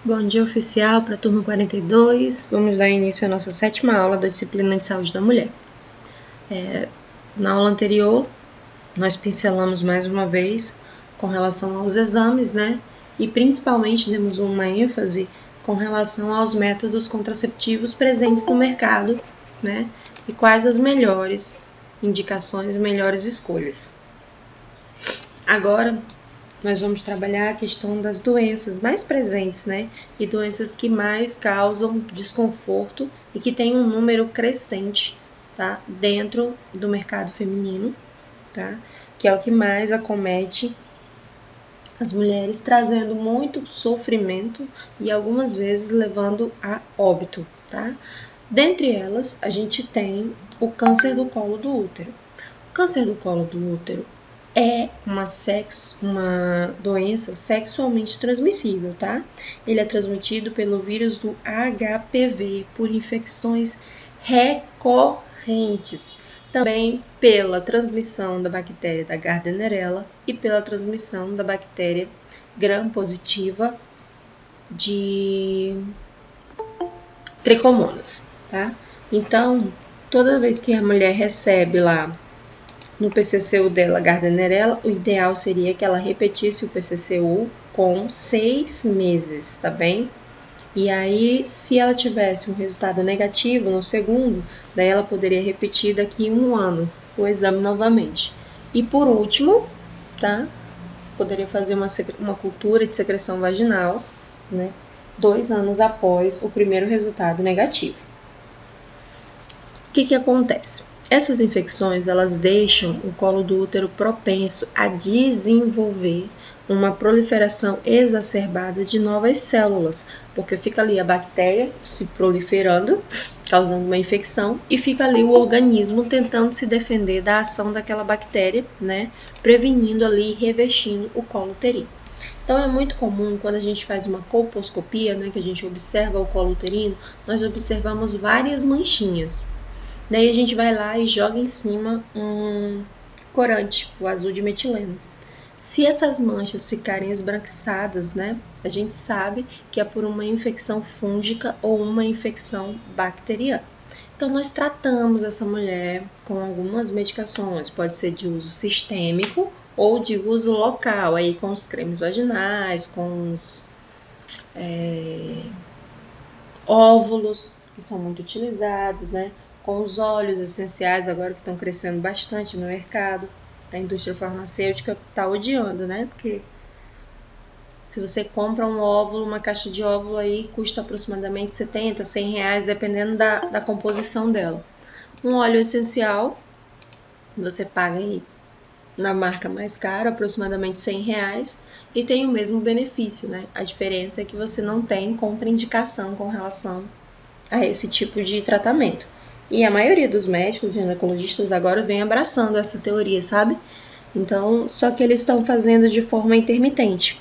Bom dia oficial para a turma 42. Vamos dar início à nossa 7ª aula da disciplina de saúde da mulher. Na aula anterior, nós pincelamos mais uma vez com relação aos exames, né? E principalmente demos uma ênfase com relação aos métodos contraceptivos presentes no mercado, né? E quais as melhores indicações e melhores escolhas. Agora, nós vamos trabalhar a questão das doenças mais presentes, né? E doenças que mais causam desconforto e que tem um número crescente, tá? Dentro do mercado feminino, tá? Que é o que mais acomete as mulheres, trazendo muito sofrimento e algumas vezes levando a óbito, tá? Dentre elas, a gente tem o câncer do colo do útero. O câncer do colo do útero é uma doença sexualmente transmissível, tá? Ele é transmitido pelo vírus do HPV por infecções recorrentes, também pela transmissão da bactéria da Gardnerella e pela transmissão da bactéria gram-positiva de tricomonas, tá? Então, toda vez que a mulher recebe lá no PCCU dela, Gardnerella, o ideal seria que ela repetisse o PCCU com 6 meses, tá bem? E aí, se ela tivesse um resultado negativo no segundo, daí ela poderia repetir daqui a 1 ano o exame novamente. E por último, tá? Poderia fazer uma cultura de secreção vaginal, né? 2 anos após o primeiro resultado negativo. O que acontece? Essas infecções, elas deixam o colo do útero propenso a desenvolver uma proliferação exacerbada de novas células, porque fica ali a bactéria se proliferando, causando uma infecção, e fica ali o organismo tentando se defender da ação daquela bactéria, né, prevenindo ali e revestindo o colo uterino. Então, é muito comum, quando a gente faz uma colposcopia, né, que a gente observa o colo uterino, nós observamos várias manchinhas. Daí a gente vai lá e joga em cima um corante, o azul de metileno. Se essas manchas ficarem esbranquiçadas, né, a gente sabe que é por uma infecção fúngica ou uma infecção bacteriana. Então, nós tratamos essa mulher com algumas medicações, pode ser de uso sistêmico ou de uso local, aí com os cremes vaginais, com os óvulos, que são muito utilizados, né? Com os óleos essenciais agora que estão crescendo bastante no mercado. A indústria farmacêutica está odiando, né? Porque se você compra um óvulo, uma caixa de óvulo aí custa aproximadamente 70, 100 reais, dependendo da composição dela. Um óleo essencial, você paga aí na marca mais cara, aproximadamente 100 reais, e tem o mesmo benefício, né? A diferença é que você não tem contraindicação com relação a esse tipo de tratamento. E a maioria dos médicos, ginecologistas agora vem abraçando essa teoria, sabe? Então, só que eles estão fazendo de forma intermitente.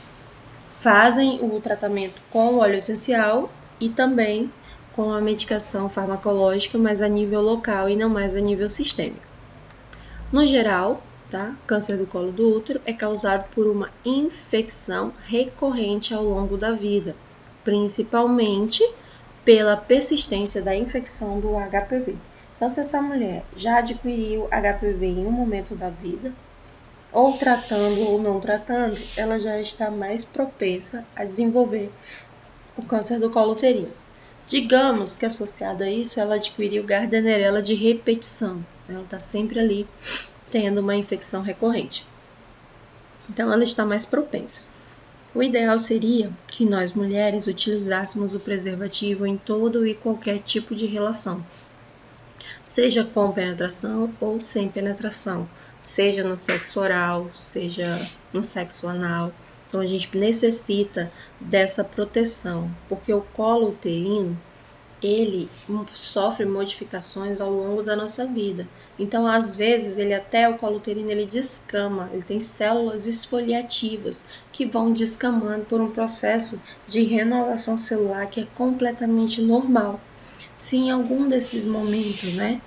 Fazem o tratamento com o óleo essencial e também com a medicação farmacológica, mas a nível local e não mais a nível sistêmico. No geral, tá? Câncer do colo do útero é causado por uma infecção recorrente ao longo da vida, principalmente pela persistência da infecção do HPV. Então, se essa mulher já adquiriu HPV em um momento da vida, ou tratando ou não tratando, ela já está mais propensa a desenvolver o câncer do colo uterino. Digamos que associada a isso, ela adquiriu Gardnerella de repetição. Ela está sempre ali tendo uma infecção recorrente. Então, ela está mais propensa. O ideal seria que nós mulheres utilizássemos o preservativo em todo e qualquer tipo de relação, seja com penetração ou sem penetração, seja no sexo oral, seja no sexo anal. Então, a gente necessita dessa proteção, porque o colo uterino, ele sofre modificações ao longo da nossa vida. Então, às vezes, o colo uterino, ele descama, ele tem células esfoliativas que vão descamando por um processo de renovação celular que é completamente normal. Se em algum desses momentos, né,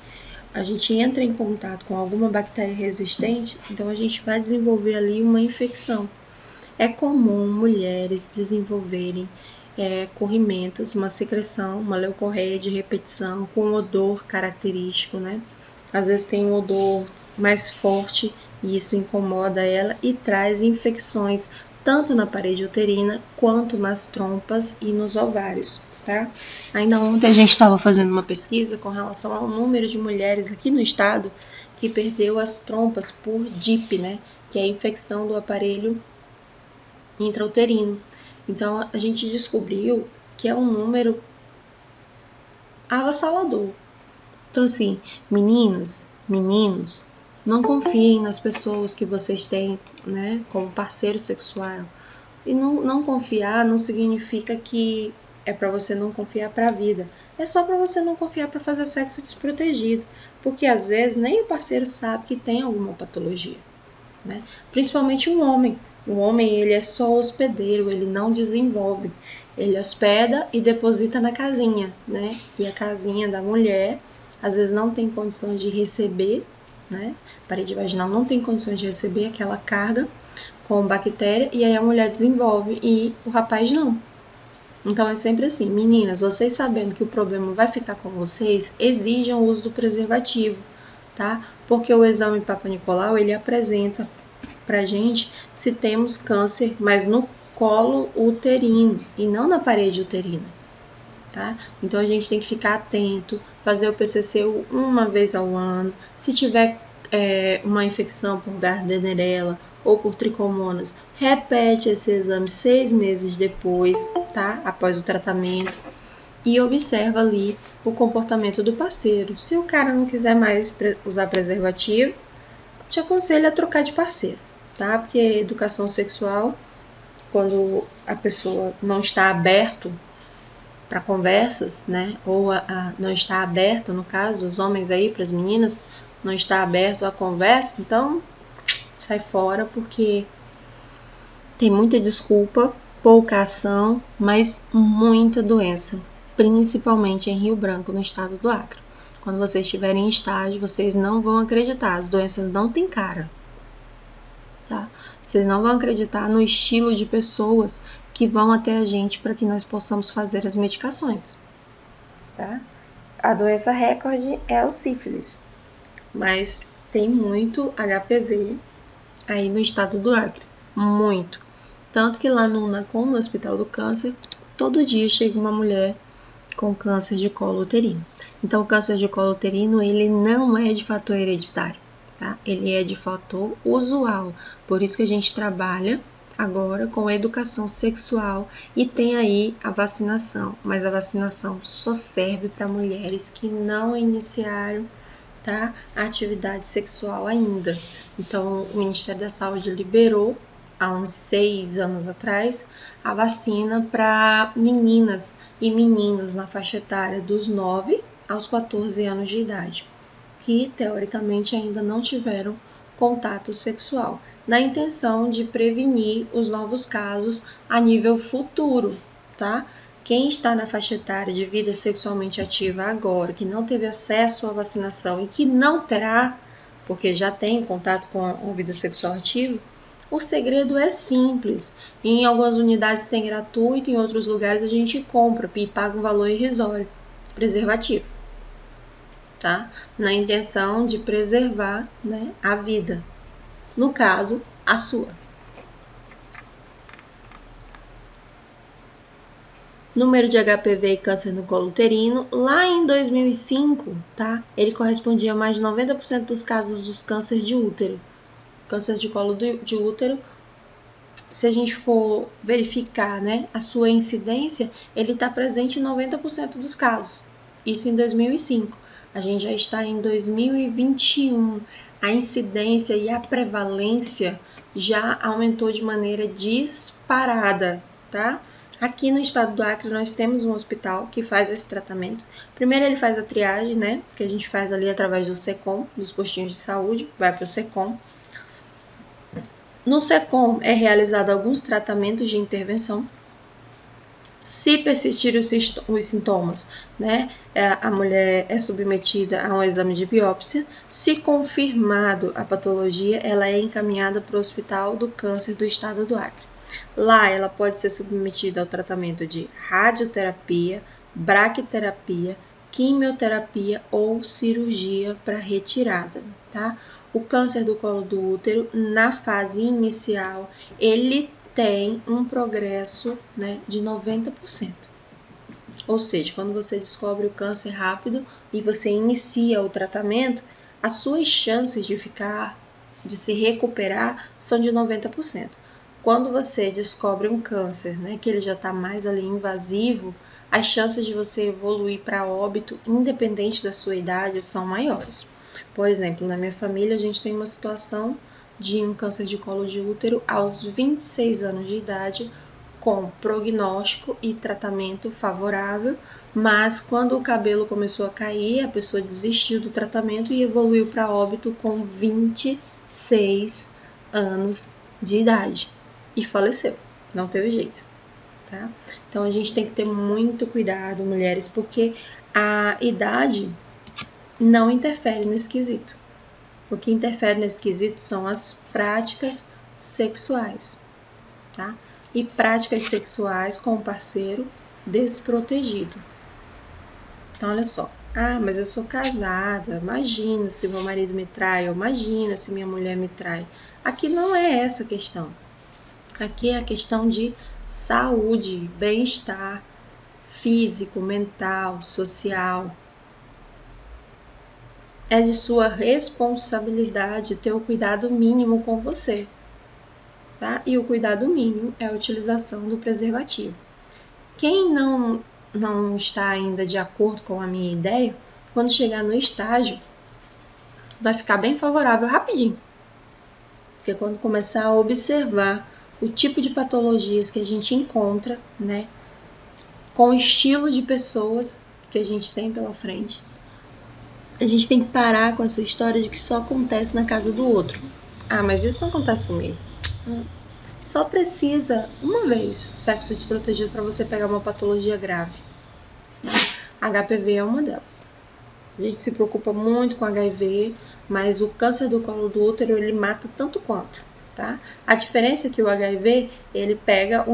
a gente entra em contato com alguma bactéria resistente, então a gente vai desenvolver ali uma infecção. É comum mulheres desenvolverem corrimentos, uma secreção, uma leucorreia de repetição com um odor característico, né? Às vezes tem um odor mais forte e isso incomoda ela e traz infecções tanto na parede uterina quanto nas trompas e nos ovários, tá? Ainda ontem a gente estava fazendo uma pesquisa com relação ao número de mulheres aqui no estado que perdeu as trompas por DIP, né? Que é a infecção do aparelho intrauterino. Então, a gente descobriu que é um número avassalador. Então, assim, meninas, meninos, não confiem nas pessoas que vocês têm, né, como parceiro sexual. E não confiar não significa que é para você não confiar para a vida. É só para você não confiar para fazer sexo desprotegido. Porque, às vezes, nem o parceiro sabe que tem alguma patologia, né? Principalmente um homem. O homem, ele é só hospedeiro, ele não desenvolve. Ele hospeda e deposita na casinha, né? E a casinha da mulher, às vezes não tem condições de receber, né? A parede vaginal não tem condições de receber aquela carga com bactéria e aí a mulher desenvolve e o rapaz não. Então é sempre assim, meninas, vocês sabendo que o problema vai ficar com vocês, exijam o uso do preservativo, tá? Porque o exame Papa Nicolau, ele apresenta pra gente se temos câncer, mas no colo uterino e não na parede uterina, tá? Então a gente tem que ficar atento, fazer o PCC uma vez ao ano. Se tiver uma infecção por Gardnerella ou por tricomonas, repete esse exame 6 meses depois, tá? Após o tratamento. E observa ali o comportamento do parceiro. Se o cara não quiser mais usar preservativo, te aconselho a trocar de parceiro, tá? Porque educação sexual, quando a pessoa não está aberto para conversas, né? Ou não está aberta, no caso dos homens aí, para as meninas, não está aberto à conversa, então sai fora, porque tem muita desculpa, pouca ação, mas muita doença, principalmente em Rio Branco, no estado do Acre. Quando vocês estiverem em estágio, vocês não vão acreditar, as doenças não têm cara, tá? Vocês não vão acreditar no estilo de pessoas que vão até a gente para que nós possamos fazer as medicações, tá? A doença recorde é o sífilis, mas tem muito HPV aí no estado do Acre, muito. Tanto que lá no UNACOM, no Hospital do Câncer, todo dia chega uma mulher com câncer de colo uterino. Então, o câncer de colo uterino, ele não é de fator hereditário, tá? Ele é de fator usual. Por isso que a gente trabalha agora com educação sexual e tem aí a vacinação. Mas a vacinação só serve para mulheres que não iniciaram, tá, a atividade sexual ainda. Então, o Ministério da Saúde liberou há uns 6 anos atrás, a vacina para meninas e meninos na faixa etária dos 9 aos 14 anos de idade, que teoricamente ainda não tiveram contato sexual, na intenção de prevenir os novos casos a nível futuro, tá? Quem está na faixa etária de vida sexualmente ativa agora, que não teve acesso à vacinação e que não terá, porque já tem contato com a vida sexual ativa, o segredo é simples. Em algumas unidades tem gratuito, em outros lugares a gente compra e paga um valor irrisório. Preservativo, tá? Na intenção de preservar, né, a vida. No caso, a sua. Número de HPV e câncer no colo uterino, lá em 2005, tá? Ele correspondia a mais de 90% dos casos dos cânceres de útero. Câncer de colo de útero, se a gente for verificar, né, a sua incidência, ele está presente em 90% dos casos. Isso em 2005. A gente já está em 2021. A incidência e a prevalência já aumentou de maneira disparada, tá? Aqui no estado do Acre nós temos um hospital que faz esse tratamento. Primeiro ele faz a triagem, né, que a gente faz ali através do SECOM, dos postinhos de saúde, vai para o SECOM. No SECOM é realizado alguns tratamentos de intervenção. Se persistir os sintomas, né, a mulher é submetida a um exame de biópsia. Se confirmado a patologia, ela é encaminhada para o Hospital do Câncer do Estado do Acre. Lá ela pode ser submetida ao tratamento de radioterapia, braquiterapia, quimioterapia ou cirurgia para retirada, tá? O câncer do colo do útero, na fase inicial, ele tem um progresso, né, de 90%. Ou seja, quando você descobre o câncer rápido e você inicia o tratamento, as suas chances de se recuperar são de 90%. Quando você descobre um câncer, né, que ele já está mais ali invasivo, as chances de você evoluir para óbito, independente da sua idade, são maiores. Por exemplo, na minha família, a gente tem uma situação de um câncer de colo de útero aos 26 anos de idade, com prognóstico e tratamento favorável, mas quando o cabelo começou a cair, a pessoa desistiu do tratamento e evoluiu para óbito com 26 anos de idade e faleceu, não teve jeito, tá? Então a gente tem que ter muito cuidado, mulheres, porque a idade não interfere nesse quesito. O que interfere nesse quesito são as práticas sexuais, tá? E práticas sexuais com o parceiro desprotegido. Então, olha só. Ah, mas eu sou casada, imagina se meu marido me trai, ou imagina se minha mulher me trai. Aqui não é essa a questão. Aqui é a questão de saúde, bem-estar físico, mental, social. É de sua responsabilidade ter o cuidado mínimo com você, tá? E o cuidado mínimo é a utilização do preservativo. Quem não está ainda de acordo com a minha ideia, quando chegar no estágio, vai ficar bem favorável rapidinho. Porque quando começar a observar o tipo de patologias que a gente encontra, né, com o estilo de pessoas que a gente tem pela frente, a gente tem que parar com essa história de que só acontece na casa do outro. Ah, mas isso não acontece comigo. Só precisa, uma vez, sexo desprotegido para você pegar uma patologia grave. HPV é uma delas. A gente se preocupa muito com HIV, mas o câncer do colo do útero, ele mata tanto quanto, tá? A diferença é que o HIV, ele pega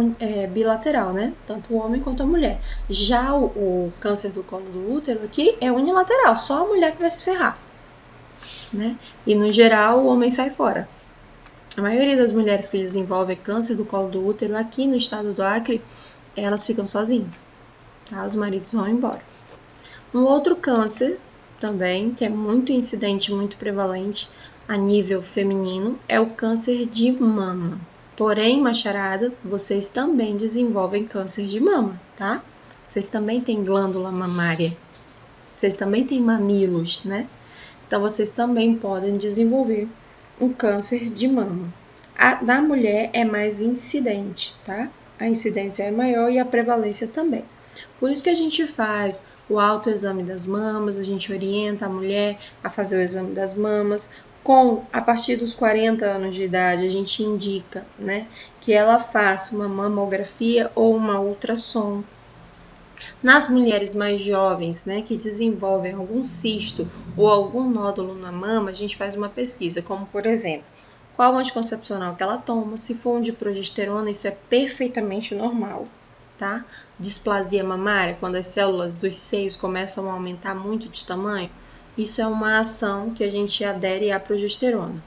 bilateral, né? Tanto o homem quanto a mulher. Já o câncer do colo do útero aqui é unilateral, só a mulher que vai se ferrar, né? E no geral, o homem sai fora. A maioria das mulheres que desenvolvem câncer do colo do útero aqui no estado do Acre, elas ficam sozinhas, tá? Os maridos vão embora. Um outro câncer também, que é muito incidente, muito prevalente a nível feminino, é o câncer de mama. Porém, macharada, vocês também desenvolvem câncer de mama, tá? Vocês também têm glândula mamária. Vocês também têm mamilos, né? Então, vocês também podem desenvolver um câncer de mama. A da mulher é mais incidente, tá? A incidência é maior e a prevalência também. Por isso que a gente faz o autoexame das mamas, a gente orienta a mulher a fazer o exame das mamas. A partir dos 40 anos de idade, a gente indica, né, que ela faça uma mamografia ou uma ultrassom. Nas mulheres mais jovens, né, que desenvolvem algum cisto ou algum nódulo na mama, a gente faz uma pesquisa, como por exemplo, qual anticoncepcional que ela toma, se for um de progesterona, isso é perfeitamente normal, tá? Displasia mamária, quando as células dos seios começam a aumentar muito de tamanho, isso é uma ação que a gente adere à progesterona.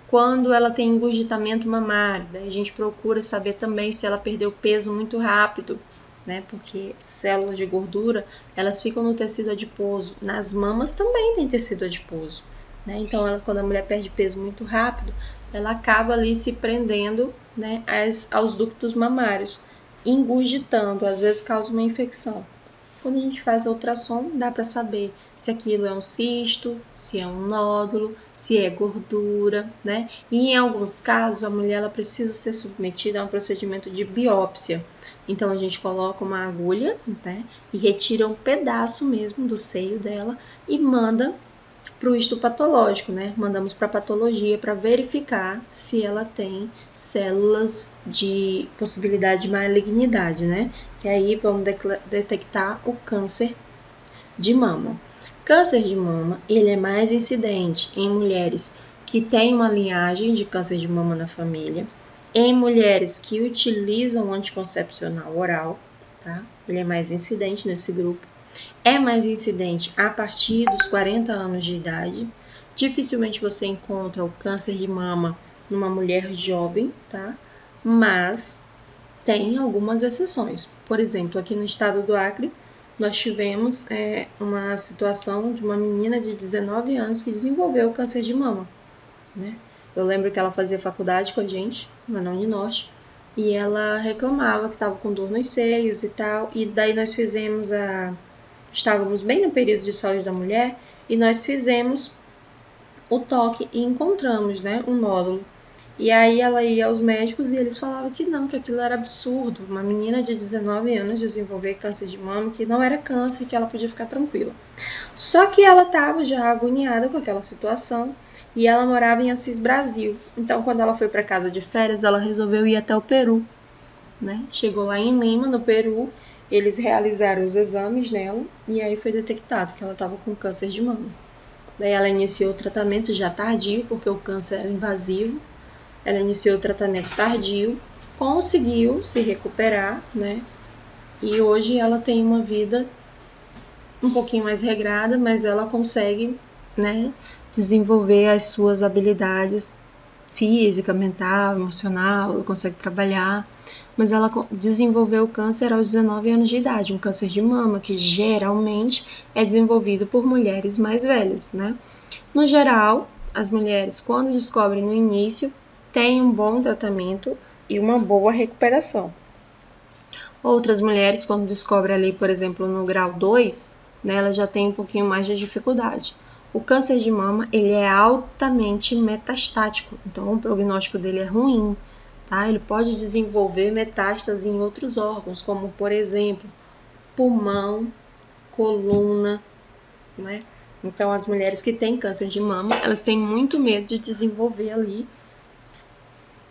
Quando ela tem engurgitamento mamário, daí a gente procura saber também se ela perdeu peso muito rápido, né? Porque células de gordura, elas ficam no tecido adiposo. Nas mamas também tem tecido adiposo, né? Então, quando a mulher perde peso muito rápido, ela acaba ali se prendendo, né, aos ductos mamários, engurgitando, às vezes causa uma infecção. Quando a gente faz a ultrassom, dá para saber se aquilo é um cisto, se é um nódulo, se é gordura, né? E em alguns casos, a mulher ela precisa ser submetida a um procedimento de biópsia. Então, a gente coloca uma agulha, né, e retira um pedaço mesmo do seio dela e manda para o histopatológico, né? Mandamos para a patologia para verificar se ela tem células de possibilidade de malignidade, né? Que aí vamos detectar o câncer de mama. Câncer de mama, ele é mais incidente em mulheres que têm uma linhagem de câncer de mama na família, em mulheres que utilizam anticoncepcional oral, tá? Ele é mais incidente nesse grupo. É mais incidente a partir dos 40 anos de idade. Dificilmente você encontra o câncer de mama numa mulher jovem, tá? Mas tem algumas exceções. Por exemplo, aqui no estado do Acre, nós tivemos uma situação de uma menina de 19 anos que desenvolveu câncer de mama, né? Eu lembro que ela fazia faculdade com a gente, lá na Uninorte, e ela reclamava que estava com dor nos seios e tal, e daí nós fizemos estávamos bem no período de saúde da mulher, e nós fizemos o toque e encontramos, né, um nódulo. E aí ela ia aos médicos e eles falavam que não, que aquilo era absurdo. Uma menina de 19 anos desenvolver câncer de mama, que não era câncer, que ela podia ficar tranquila. Só que ela estava já agoniada com aquela situação e ela morava em Assis, Brasil. Então, quando ela foi para casa de férias, ela resolveu ir até o Peru, né? Chegou lá em Lima, no Peru, eles realizaram os exames nela e aí foi detectado que ela estava com câncer de mama. Daí ela iniciou o tratamento já tardio, porque o câncer era invasivo. Ela iniciou o tratamento tardio, conseguiu se recuperar, né? E hoje ela tem uma vida um pouquinho mais regrada, mas ela consegue, né, desenvolver as suas habilidades física, mental, emocional, ela consegue trabalhar. Mas ela desenvolveu o câncer aos 19 anos de idade, um câncer de mama, que geralmente é desenvolvido por mulheres mais velhas, né? No geral, as mulheres, quando descobrem no início, têm um bom tratamento e uma boa recuperação. Outras mulheres, quando descobrem ali, por exemplo, no grau 2, né, elas já têm um pouquinho mais de dificuldade. O câncer de mama, ele é altamente metastático, então o prognóstico dele é ruim, tá? Ele pode desenvolver metástase em outros órgãos, como, por exemplo, pulmão, coluna, né? Então, as mulheres que têm câncer de mama, elas têm muito medo de desenvolver ali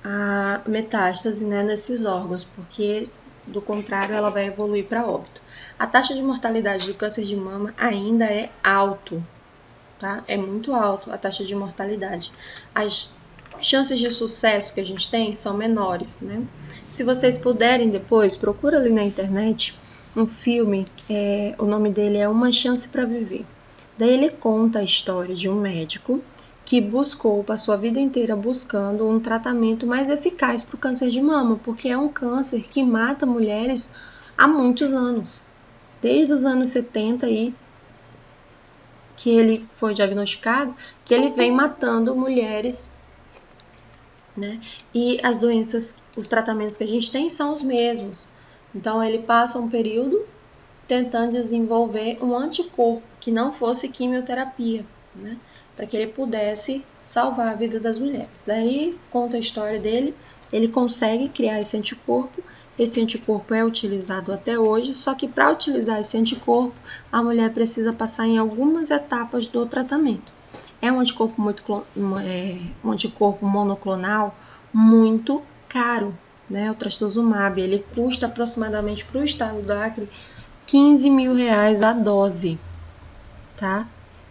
a metástase, né, nesses órgãos, porque, do contrário, ela vai evoluir para óbito. A taxa de mortalidade do câncer de mama ainda é alto, tá? É muito alto a taxa de mortalidade. As chances de sucesso que a gente tem são menores, né? Se vocês puderem depois, procura ali na internet um filme, o nome dele é Uma Chance para Viver. Daí ele conta a história de um médico que passou a vida inteira buscando um tratamento mais eficaz para o câncer de mama, porque é um câncer que mata mulheres há muitos anos. Desde os anos 70 aí, que ele foi diagnosticado, que ele vem matando mulheres, né? E as doenças, os tratamentos que a gente tem são os mesmos. Então ele passa um período tentando desenvolver um anticorpo que não fosse quimioterapia, né? Para que ele pudesse salvar a vida das mulheres. Daí conta a história dele, ele consegue criar esse anticorpo é utilizado até hoje, só que para utilizar esse anticorpo, a mulher precisa passar em algumas etapas do tratamento. É um anticorpo um anticorpo monoclonal muito caro, né? O trastuzumab, ele custa aproximadamente para o estado do Acre 15 mil reais a dose, tá?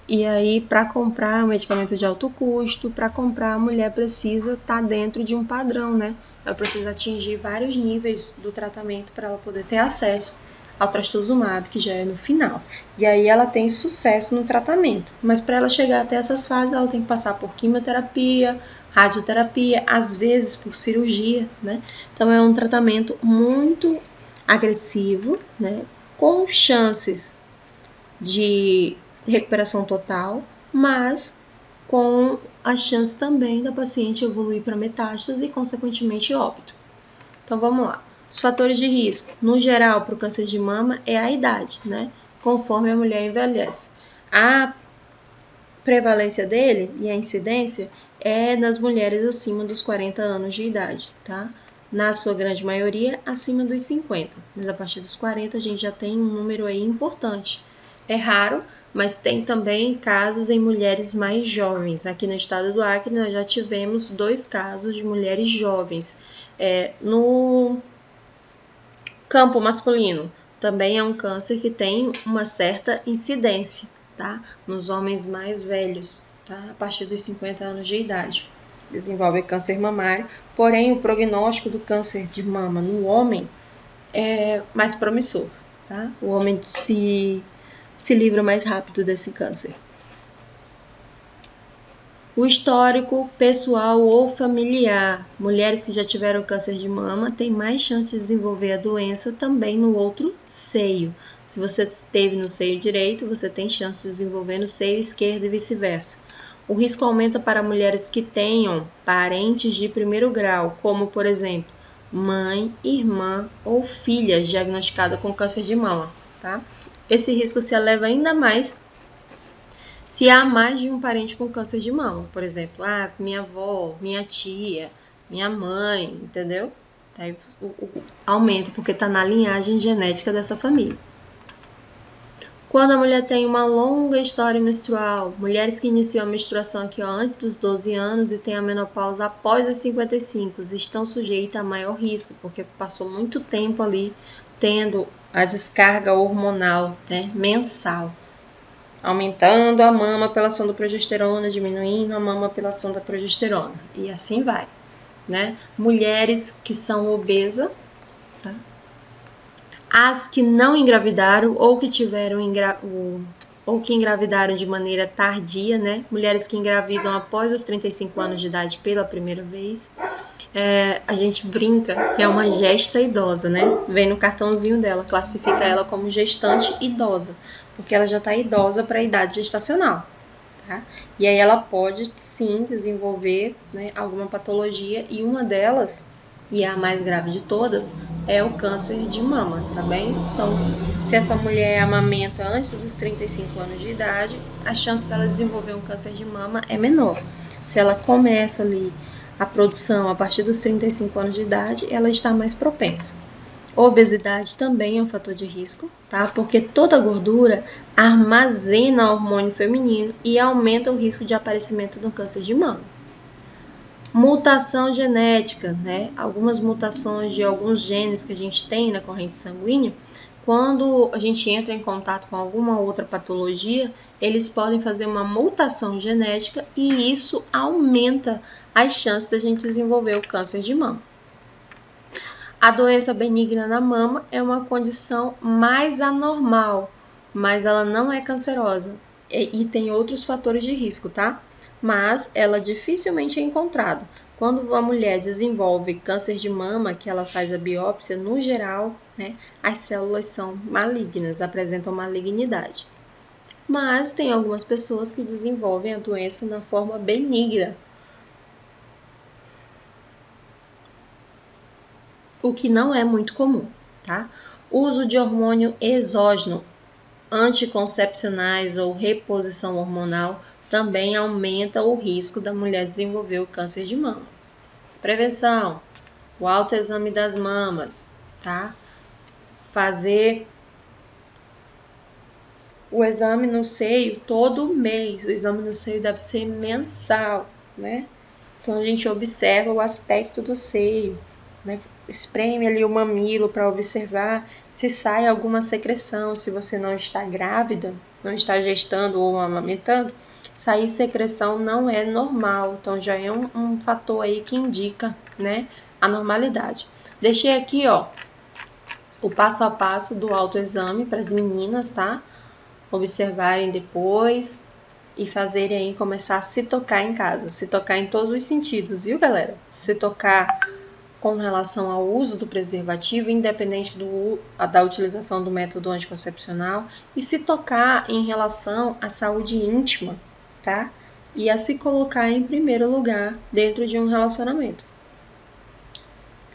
E aí, para comprar um medicamento de alto custo, para comprar, a mulher precisa estar dentro de um padrão, né? Ela precisa atingir vários níveis do tratamento para ela poder ter acesso ao trastuzumab, que já é no final. E aí ela tem sucesso no tratamento. Mas para ela chegar até essas fases, ela tem que passar por quimioterapia, radioterapia, às vezes por cirurgia, né? Então é um tratamento muito agressivo, né? Com chances de recuperação total, mas com a chance também da paciente evoluir para metástase e, consequentemente, óbito. Então, vamos lá. Os fatores de risco, no geral, para o câncer de mama é a idade, né? Conforme a mulher envelhece. A prevalência dele e a incidência é nas mulheres acima dos 40 anos de idade, tá? Na sua grande maioria, acima dos 50. Mas a partir dos 40, a gente já tem um número aí importante. É raro, mas tem também casos em mulheres mais jovens. Aqui no estado do Acre, nós já tivemos 2 casos de mulheres jovens. No campo masculino, também é um câncer que tem uma certa incidência, tá? Nos homens mais velhos, tá? A partir dos 50 anos de idade. desenvolve câncer mamário, porém o prognóstico do câncer de mama no homem é mais promissor, tá? O homem se livra mais rápido desse câncer. O histórico pessoal ou familiar. Mulheres que já tiveram câncer de mama têm mais chance de desenvolver a doença também no outro seio. Se você teve no seio direito, você tem chance de desenvolver no seio esquerdo e vice-versa. O risco aumenta para mulheres que tenham parentes de primeiro grau, como, por exemplo, mãe, irmã ou filha diagnosticada com câncer de mama, tá? Esse risco se eleva ainda mais se há mais de um parente com câncer de mama, por exemplo, minha avó, minha tia, minha mãe, entendeu? Aí aumenta porque está na linhagem genética dessa família. Quando a mulher tem uma longa história menstrual, mulheres que iniciam a menstruação aqui antes dos 12 anos e têm a menopausa após os 55 estão sujeitas a maior risco, porque passou muito tempo ali tendo a descarga hormonal, né, mensal. Aumentando a mama pela ação da progesterona, diminuindo a mama pela ação da progesterona. E assim vai, né? Mulheres que são obesas, tá? As que não engravidaram ou que tiveram ou que engravidaram de maneira tardia, né? Mulheres que engravidam após os 35 anos de idade pela primeira vez. A gente brinca que é uma gesta idosa, né? Vem no cartãozinho dela, classifica ela como gestante idosa, porque ela já está idosa para a idade gestacional, tá? E aí ela pode sim desenvolver, né, alguma patologia, e uma delas, e a mais grave de todas, é o câncer de mama, tá bem? Então, se essa mulher amamenta antes dos 35 anos de idade, a chance dela desenvolver um câncer de mama é menor. Se ela começa ali a produção a partir dos 35 anos de idade, ela está mais propensa. Obesidade também é um fator de risco, tá? Porque toda gordura armazena hormônio feminino e aumenta o risco de aparecimento do câncer de mama. Mutação genética, né? Algumas mutações de alguns genes que a gente tem na corrente sanguínea, quando a gente entra em contato com alguma outra patologia, eles podem fazer uma mutação genética e isso aumenta as chances da gente desenvolver o câncer de mama. A doença benigna na mama é uma condição mais anormal, mas ela não é cancerosa e tem outros fatores de risco, tá? Mas ela dificilmente é encontrada. Quando a mulher desenvolve câncer de mama, que ela faz a biópsia, no geral, né, as células são malignas, apresentam malignidade. Mas tem algumas pessoas que desenvolvem a doença na forma benigna, o que não é muito comum, tá? Uso de hormônio exógeno, anticoncepcionais ou reposição hormonal também aumenta o risco da mulher desenvolver o câncer de mama. Prevenção, o autoexame das mamas, tá? Fazer o exame no seio todo mês, o exame no seio deve ser mensal, né? Então a gente observa o aspecto do seio, né? Espreme ali o mamilo para observar se sai alguma secreção, se você não está grávida, não está gestando ou amamentando, sair secreção não é normal, então já é um fator aí que indica, né, a normalidade. Deixei aqui, ó, o passo a passo do autoexame para as meninas, tá? Observarem depois e fazerem aí, começar a se tocar em casa, se tocar em todos os sentidos, viu, galera? Se tocar com relação ao uso do preservativo, independente da utilização do método anticoncepcional, e se tocar em relação à saúde íntima, tá? E a se colocar em primeiro lugar dentro de um relacionamento.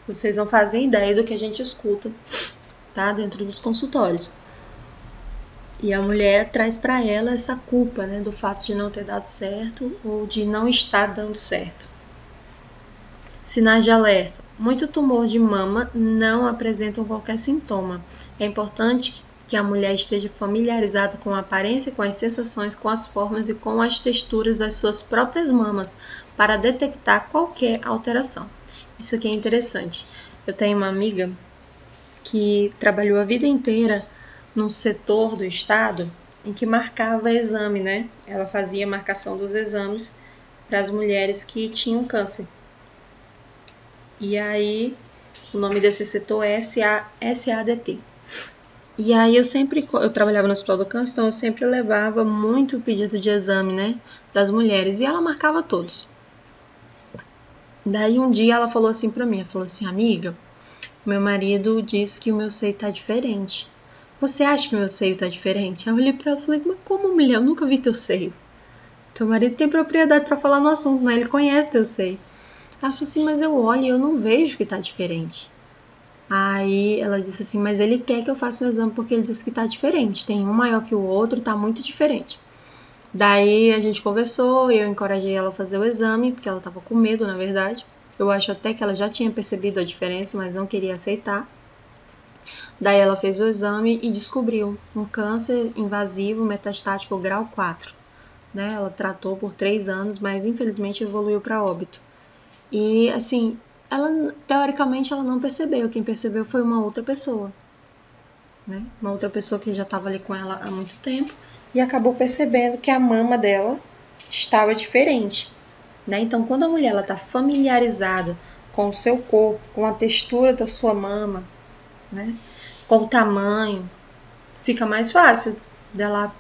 Vocês não fazem ideia do que a gente escuta, tá? Dentro dos consultórios. E a mulher traz para ela essa culpa, né? Do fato de não ter dado certo ou de não estar dando certo. Sinais de alerta. Muito tumor de mama não apresentam qualquer sintoma. É importante que a mulher esteja familiarizada com a aparência, com as sensações, com as formas e com as texturas das suas próprias mamas para detectar qualquer alteração. Isso aqui é interessante. Eu tenho uma amiga que trabalhou a vida inteira num setor do estado em que marcava exame, né? Ela fazia marcação dos exames para as mulheres que tinham câncer. E aí, o nome desse setor é SADT. E aí eu trabalhava no Hospital do Câncer, então eu sempre levava muito pedido de exame, né, das mulheres, e ela marcava todos. Daí um dia ela falou assim pra mim, ela falou assim, amiga, meu marido disse que o meu seio tá diferente. Você acha que o meu seio tá diferente? Eu olhei pra ela e falei, mas como, mulher? Eu nunca vi teu seio. Teu marido tem propriedade pra falar no assunto, né? Ele conhece teu seio. Ela falou assim, mas eu olho e eu não vejo que tá diferente. Aí ela disse assim, mas ele quer que eu faça o exame porque ele disse que tá diferente. Tem um maior que o outro, tá muito diferente. Daí a gente conversou, eu encorajei ela a fazer o exame, porque ela tava com medo, na verdade. Eu acho até que ela já tinha percebido a diferença, mas não queria aceitar. Daí ela fez o exame e descobriu um câncer invasivo metastático grau 4. Né? Ela tratou por 3 anos, mas infelizmente evoluiu para óbito. E assim, teoricamente ela não percebeu, quem percebeu foi uma outra pessoa. Né? Uma outra pessoa que já estava ali com ela há muito tempo e acabou percebendo que a mama dela estava diferente. Né? Então, quando a mulher está familiarizada com o seu corpo, com a textura da sua mama, né? Com o tamanho, fica mais fácil dela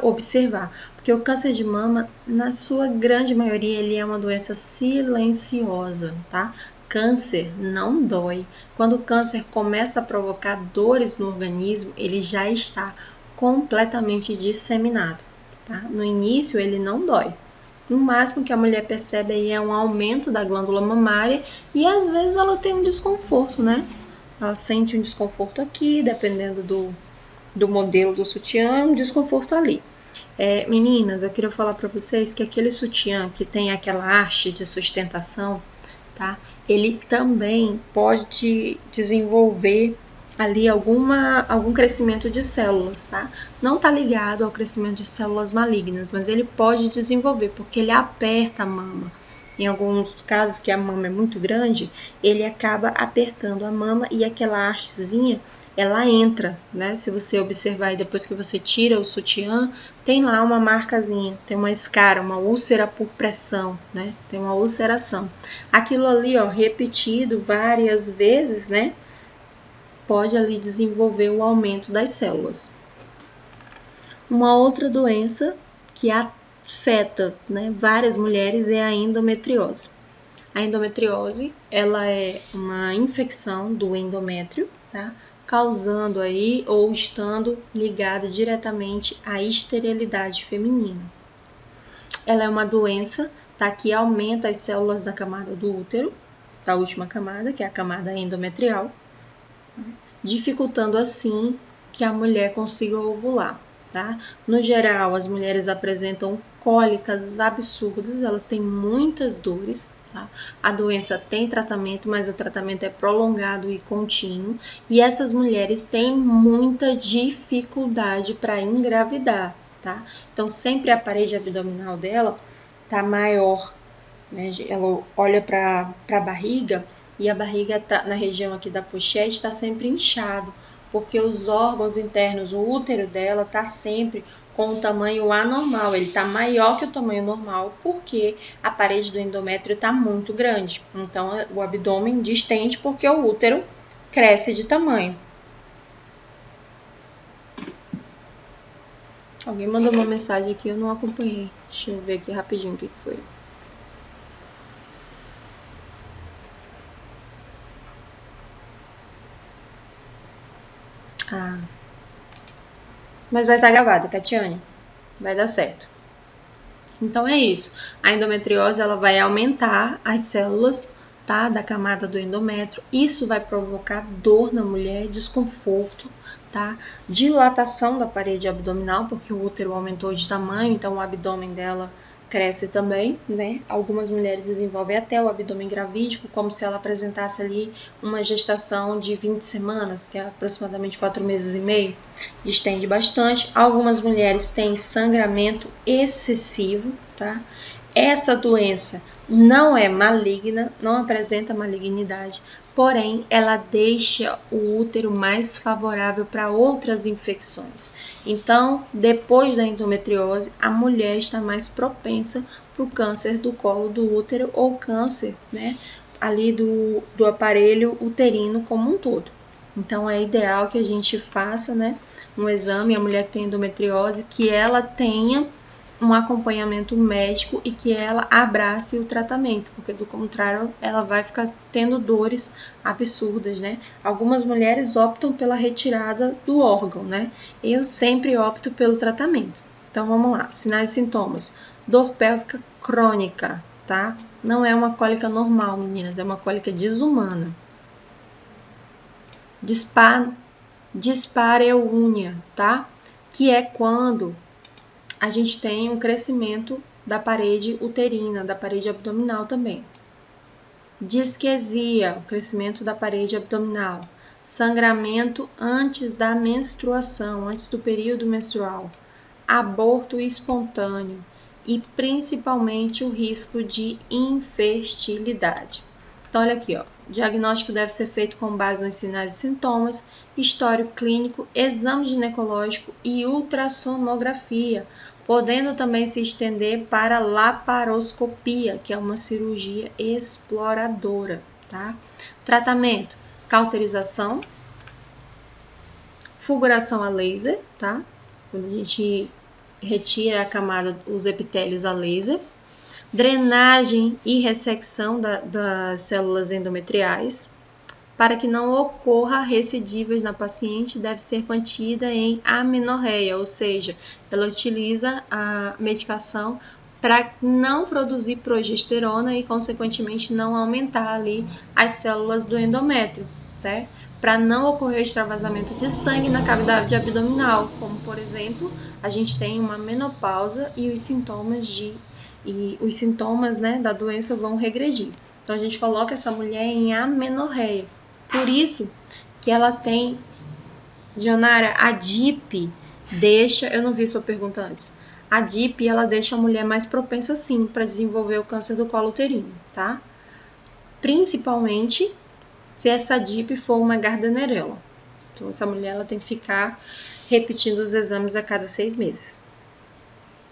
observar. Porque o câncer de mama, na sua grande maioria, ele é uma doença silenciosa, tá? Câncer não dói. Quando o câncer começa a provocar dores no organismo, ele já está completamente disseminado, tá? No início, ele não dói. No máximo que a mulher percebe aí é um aumento da glândula mamária e às vezes ela tem um desconforto, né? Ela sente um desconforto aqui, dependendo do modelo do sutiã, um desconforto ali. Meninas, eu queria falar para vocês que aquele sutiã que tem aquela haste de sustentação, tá? Ele também pode desenvolver ali algum crescimento de células, tá? Não tá ligado ao crescimento de células malignas, mas ele pode desenvolver, porque ele aperta a mama. Em alguns casos que a mama é muito grande, ele acaba apertando a mama e aquela hastezinha, ela entra, né? Se você observar e depois que você tira o sutiã, tem lá uma marcazinha, tem uma escara, uma úlcera por pressão, né? Tem uma ulceração. Aquilo ali, ó, repetido várias vezes, né? Pode ali desenvolver o aumento das células. Uma outra doença que afeta, né, várias mulheres é a endometriose. A endometriose, ela é uma infecção do endométrio, tá? Causando aí ou estando ligada diretamente à esterilidade feminina. Ela é uma doença, tá, que aumenta as células da camada do útero, da última camada, que é a camada endometrial, dificultando assim que a mulher consiga ovular. Tá? No geral, as mulheres apresentam cólicas absurdas, elas têm muitas dores. Tá? A doença tem tratamento, mas o tratamento é prolongado e contínuo. E essas mulheres têm muita dificuldade para engravidar. Tá? Então, sempre a parede abdominal dela está maior. Né? Ela olha para a barriga e a barriga tá, na região aqui da pochete está sempre inchado, porque os órgãos internos, o útero dela está sempre com um tamanho anormal, ele está maior que o tamanho normal, porque a parede do endométrio está muito grande. Então, o abdômen distende porque o útero cresce de tamanho. Alguém mandou uma mensagem aqui, eu não acompanhei. Deixa eu ver aqui rapidinho o que foi. Mas vai estar gravada, Catiane. Vai dar certo. Então é isso. A endometriose ela vai aumentar as células, tá, da camada do endométrio. Isso vai provocar dor na mulher, desconforto, tá? Dilatação da parede abdominal, porque o útero aumentou de tamanho, então o abdômen dela cresce também, né? Algumas mulheres desenvolvem até o abdômen gravídico, como se ela apresentasse ali uma gestação de 20 semanas, que é aproximadamente 4 meses e meio. Distende bastante. Algumas mulheres têm sangramento excessivo, tá? Essa doença não é maligna, não apresenta malignidade, porém ela deixa o útero mais favorável para outras infecções. Então, depois da endometriose, a mulher está mais propensa para o câncer do colo do útero ou câncer, né, ali do aparelho uterino como um todo. Então, é ideal que a gente faça, né, um exame, a mulher que tem endometriose, que ela tenha um acompanhamento médico e que ela abrace o tratamento, porque do contrário ela vai ficar tendo dores absurdas, né? Algumas mulheres optam pela retirada do órgão, né? Eu sempre opto pelo tratamento. Então vamos lá, sinais e sintomas. Dor pélvica crônica, tá? Não é uma cólica normal, meninas, é uma cólica desumana. Dispareúnia, tá? Que é quando a gente tem um crescimento da parede uterina, da parede abdominal também. Disquesia, o crescimento da parede abdominal. Sangramento antes da menstruação, antes do período menstrual. Aborto espontâneo e principalmente o risco de infertilidade. Então, olha aqui, ó. O diagnóstico deve ser feito com base nos sinais e sintomas, histórico clínico, exame ginecológico e ultrassonografia, podendo também se estender para laparoscopia, que é uma cirurgia exploradora, tá? Tratamento: cauterização, fulguração a laser, tá? Quando a gente retira a camada, os epitélios a laser, drenagem e ressecção das células endometriais. Para que não ocorra recidivas na paciente, deve ser mantida em amenorreia, ou seja, ela utiliza a medicação para não produzir progesterona e, consequentemente, não aumentar ali as células do endométrio, tá? Para não ocorrer extravasamento de sangue na cavidade abdominal, como, por exemplo, a gente tem uma menopausa e os sintomas, né, da doença vão regredir. Então, a gente coloca essa mulher em amenorreia. Por isso que ela tem, Dionara, a DIP deixa, eu não vi sua pergunta antes, a DIP ela deixa a mulher mais propensa sim para desenvolver o câncer do colo uterino, tá? Principalmente se essa DIP for uma Gardnerella. Então essa mulher ela tem que ficar repetindo os exames a cada 6 meses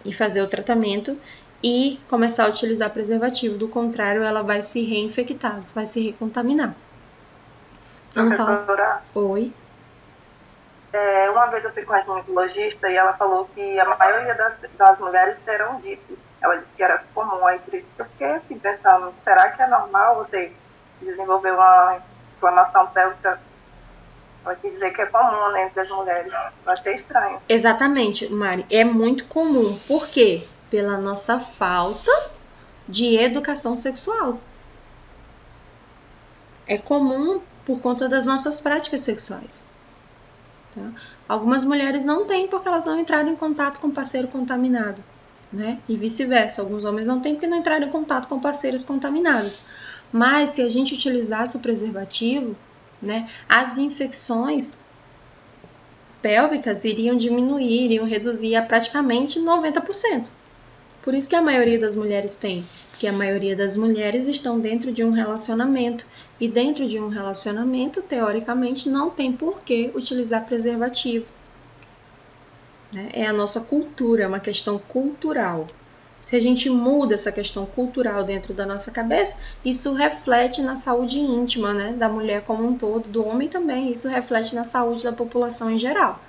e fazer o tratamento e começar a utilizar preservativo, do contrário ela vai se reinfectar, vai se recontaminar. Professora, Oi. Uma vez eu fui com a ginecologista e ela falou que a maioria das mulheres terão DIP. Ela disse que era comum, aí por isso que eu fiquei assim, pensando, será que é normal você desenvolver uma inflamação pélvica? Ela quer dizer que é comum, né, entre as mulheres. Eu achei estranho. Exatamente, Mari, é muito comum. Por quê? Pela nossa falta de educação sexual. É comum por conta das nossas práticas sexuais. Tá? Algumas mulheres não têm porque elas não entraram em contato com parceiro contaminado, né? E vice-versa. Alguns homens não têm porque não entraram em contato com parceiros contaminados. Mas se a gente utilizasse o preservativo, né, as infecções pélvicas iriam diminuir, iriam reduzir a praticamente 90%. Por isso que a maioria das mulheres tem, porque a maioria das mulheres estão dentro de um relacionamento, e dentro de um relacionamento, teoricamente, não tem por que utilizar preservativo. É a nossa cultura, é uma questão cultural. Se a gente muda essa questão cultural dentro da nossa cabeça, isso reflete na saúde íntima, né, da mulher como um todo, do homem também, isso reflete na saúde da população em geral.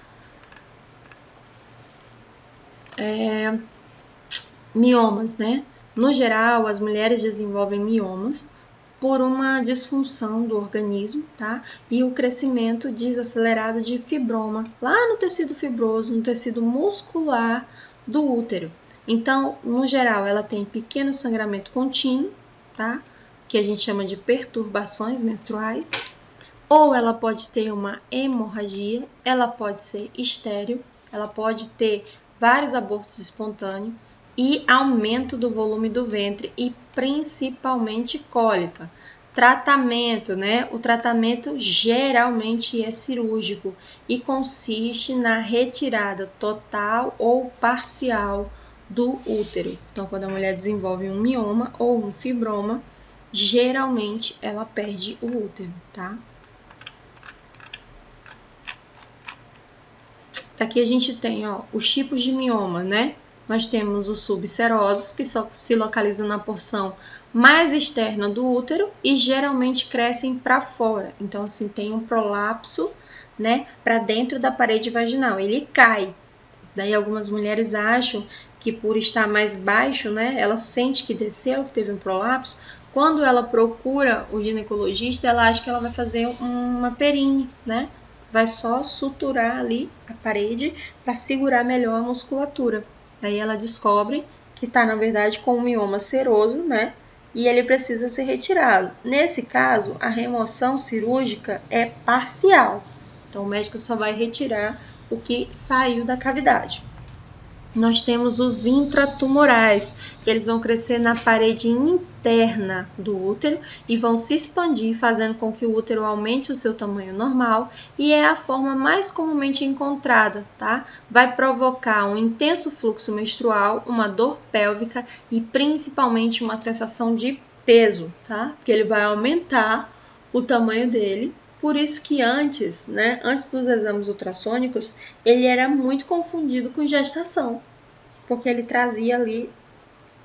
Miomas, né? No geral, as mulheres desenvolvem miomas por uma disfunção do organismo, tá? E o crescimento desacelerado de fibroma lá no tecido fibroso, no tecido muscular do útero. Então, no geral, ela tem pequeno sangramento contínuo, tá? Que a gente chama de perturbações menstruais. Ou ela pode ter uma hemorragia, ela pode ser estéril, ela pode ter vários abortos espontâneos e aumento do volume do ventre e principalmente cólica. Tratamento, né? O tratamento geralmente é cirúrgico e consiste na retirada total ou parcial do útero. Então, quando a mulher desenvolve um mioma ou um fibroma, geralmente ela perde o útero, tá? Aqui a gente tem, ó, os tipos de mioma, né? Nós temos os subserosos, que só se localizam na porção mais externa do útero e geralmente crescem para fora. Então, assim, tem um prolapso, né, para dentro da parede vaginal. Ele cai. Daí algumas mulheres acham que por estar mais baixo, né, ela sente que desceu, que teve um prolapso. Quando ela procura o ginecologista, ela acha que ela vai fazer uma perine, né? Vai só suturar ali a parede para segurar melhor a musculatura. Aí ela descobre que está, na verdade, com um mioma seroso, né? E ele precisa ser retirado. Nesse caso, a remoção cirúrgica é parcial. Então, o médico só vai retirar o que saiu da cavidade. Nós temos os intratumorais, que eles vão crescer na parede interna do útero e vão se expandir, fazendo com que o útero aumente o seu tamanho normal, e é a forma mais comumente encontrada, tá? Vai provocar um intenso fluxo menstrual, uma dor pélvica e principalmente uma sensação de peso, tá? Porque ele vai aumentar o tamanho dele. Por isso que antes, né, antes dos exames ultrassônicos, ele era muito confundido com gestação, porque ele trazia ali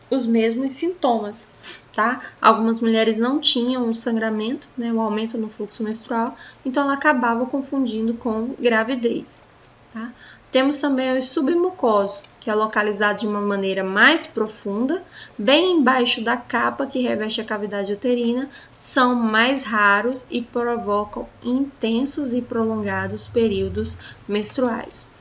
os mesmos sintomas, tá? Algumas mulheres não tinham um sangramento, né, um aumento no fluxo menstrual, então ela acabava confundindo com gravidez, tá? Temos também os submucosos, que é localizado de uma maneira mais profunda, bem embaixo da capa que reveste a cavidade uterina, são mais raros e provocam intensos e prolongados períodos menstruais.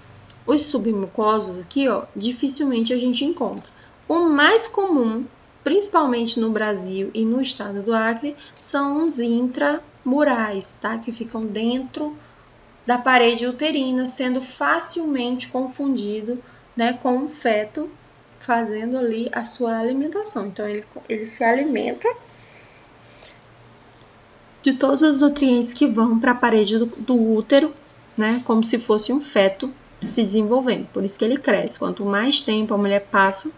Os submucosos aqui, ó, dificilmente a gente encontra. O mais comum, principalmente no Brasil e no estado do Acre, são os intramurais, tá? Que ficam dentro da parede uterina, sendo facilmente confundido, né, com um feto fazendo ali a sua alimentação. Então, ele se alimenta de todos os nutrientes que vão para a parede do útero, né, como se fosse um feto se desenvolvendo. Por isso que ele cresce. Quanto mais tempo a mulher passa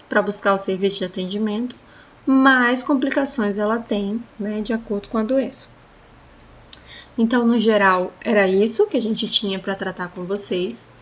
para buscar o serviço de atendimento, mais complicações ela tem, né, de acordo com a doença. Então, no geral, era isso que a gente tinha para tratar com vocês.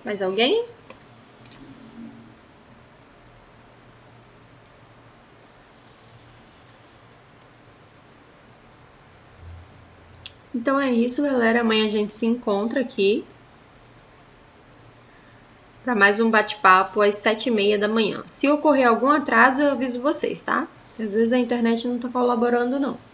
Mais alguém? Então é isso, galera. Amanhã a gente se encontra aqui para mais um bate-papo às 7h30 da manhã. Se ocorrer algum atraso, eu aviso vocês, tá? Às vezes a internet não tá colaborando, não.